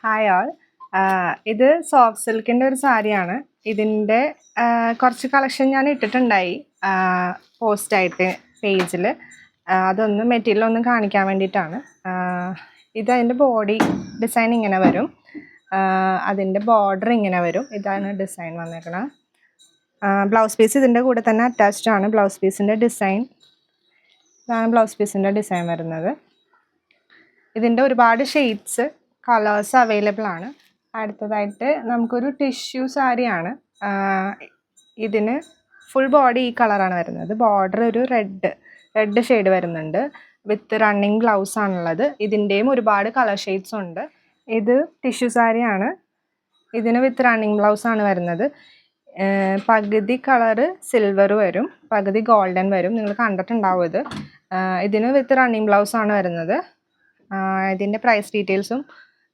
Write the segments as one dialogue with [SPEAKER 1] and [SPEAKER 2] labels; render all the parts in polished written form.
[SPEAKER 1] Hi all. ഇത് soft സിൽക്കിൻ്റെ ഒരു സാരിയാണ്. ഇതിൻ്റെ കുറച്ച് കളക്ഷൻ ഞാൻ ഇട്ടിട്ടുണ്ടായി പോസ്റ്റായിട്ട് പേജിൽ. അതൊന്ന് മെറ്റീരിയൽ ഒന്ന് കാണിക്കാൻ വേണ്ടിയിട്ടാണ്. ഇതതിൻ്റെ ബോഡി ഡിസൈൻ ഇങ്ങനെ വരും, അതിൻ്റെ ബോർഡർ ഇങ്ങനെ വരും. ഇതാണ് ഡിസൈൻ വന്നേക്കണത്. ബ്ലൗസ് പീസ് ഇതിൻ്റെ കൂടെ തന്നെ അറ്റാച്ച്ഡ് ആണ്. ബ്ലൗസ് പീസിൻ്റെ ഡിസൈൻ ഇതാണ്. ബ്ലൗസ് പീസിൻ്റെ ഡിസൈൻ വരുന്നത്. ഇതിൻ്റെ ഒരുപാട് ഷെയ്ഡ്സ് കളേഴ്സ് അവൈലബിൾ ആണ്. അടുത്തതായിട്ട് നമുക്കൊരു ടിഷ്യൂ സാരിയാണ്. ഇതിന് ഫുൾ ബോഡി ഈ കളറാണ് വരുന്നത്. ബോർഡർ ഒരു റെഡ് ഷെയ്ഡ് വരുന്നുണ്ട്. വിത്ത് റണ്ണിങ് ബ്ലൗസ് ആണുള്ളത്. ഇതിൻ്റെയും ഒരുപാട് കളർ ഷെയ്ഡ്സ് ഉണ്ട്. ഇത് ടിഷ്യൂ സാരിയാണ്. ഇതിന് വിത്ത് റണ്ണിങ് ബ്ലൗസ് ആണ് വരുന്നത്. പകുതി കളറ് സിൽവർ വരും, പകുതി ഗോൾഡൻ വരും. നിങ്ങൾ കണ്ടിട്ടുണ്ടാവും ഇത്. ഇതിന് വിത്ത് റണ്ണിങ് ബ്ലൗസ് ആണ് വരുന്നത്. ഇതിൻ്റെ പ്രൈസ് ഡീറ്റെയിൽസും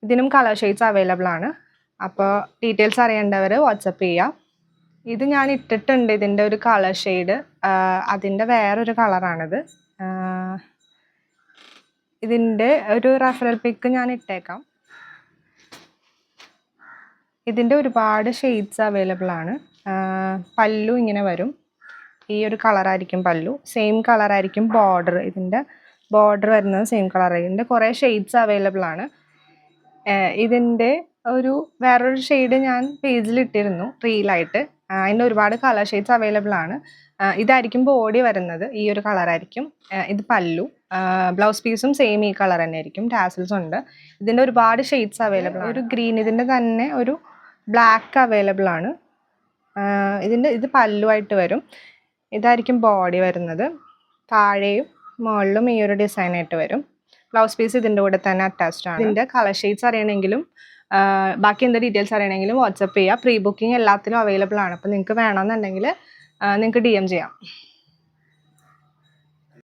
[SPEAKER 1] ഇതിനും കളർ ഷെയ്ഡ്സ് അവൈലബിൾ ആണ്. അപ്പോൾ ഡീറ്റെയിൽസ് അറിയേണ്ടവർ വാട്സപ്പ് ചെയ്യാം. ഇത് ഞാൻ ഇട്ടിട്ടുണ്ട്, ഇതിൻ്റെ ഒരു കളർ ഷെയ്ഡ്. അതിൻ്റെ വേറൊരു കളറാണിത്. ഇതിൻ്റെ ഒരു റെഫറൽ പിക്ക് ഞാൻ ഇട്ടേക്കാം. ഇതിൻ്റെ ഒരുപാട് ഷെയ്ഡ്സ് അവൈലബിൾ ആണ്. പല്ലു ഇങ്ങനെ വരും. ഈ ഒരു കളറായിരിക്കും പല്ലു. സെയിം കളറായിരിക്കും ബോർഡർ. ഇതിൻ്റെ ബോർഡർ വരുന്നത് സെയിം കളറായിരിക്കും. ഇതിൻ്റെ കുറേ ഷെയ്ഡ്സ് അവൈലബിൾ ആണ്. ഇതിൻ്റെ വേറൊരു ഷെയ്ഡ് ഞാൻ പേജിൽ ഇട്ടിരുന്നു റീലായിട്ട്. അതിൻ്റെ ഒരുപാട് കളർ ഷെയ്ഡ്സ് അവൈലബിൾ ആണ്. ഇതായിരിക്കും ബോഡി വരുന്നത്, ഈ ഒരു കളറായിരിക്കും. ഇത് പല്ലു. ബ്ലൗസ് പീസും സെയിം ഈ കളർ തന്നെ ആയിരിക്കും. ടാസിൽസ് ഉണ്ട്. ഇതിൻ്റെ ഒരുപാട് ഷെയ്ഡ്സ് അവൈലബിൾ ആണ്. ഒരു ഗ്രീൻ, ഇതിൻ്റെ തന്നെ ഒരു ബ്ലാക്ക് അവൈലബിൾ ആണ്. ഇത് പല്ലുവായിട്ട് വരും. ഇതായിരിക്കും ബോഡി വരുന്നത്. താഴെയും മുകളിലും ഈ ഒരു ഡിസൈനായിട്ട് വരും. ബ്ലൗസ് പീസ് ഇതിൻ്റെ കൂടെ തന്നെ അറ്റാച്ച്ഡ് ആണ്. ഇതിൻ്റെ കളർ ഷെയ്ഡ്സ് അറിയണമെങ്കിലും ബാക്കി എന്ത് ഡീറ്റെയിൽസ് അറിയണമെങ്കിലും വാട്സപ്പ് ചെയ്യുക. പ്രീ ബുക്കിംഗ് എല്ലാത്തിലും അവൈലബിൾ ആണ്. അപ്പോൾ നിങ്ങൾക്ക് വേണമെന്നുണ്ടെങ്കിൽ നിങ്ങൾക്ക് DM ചെയ്യാം.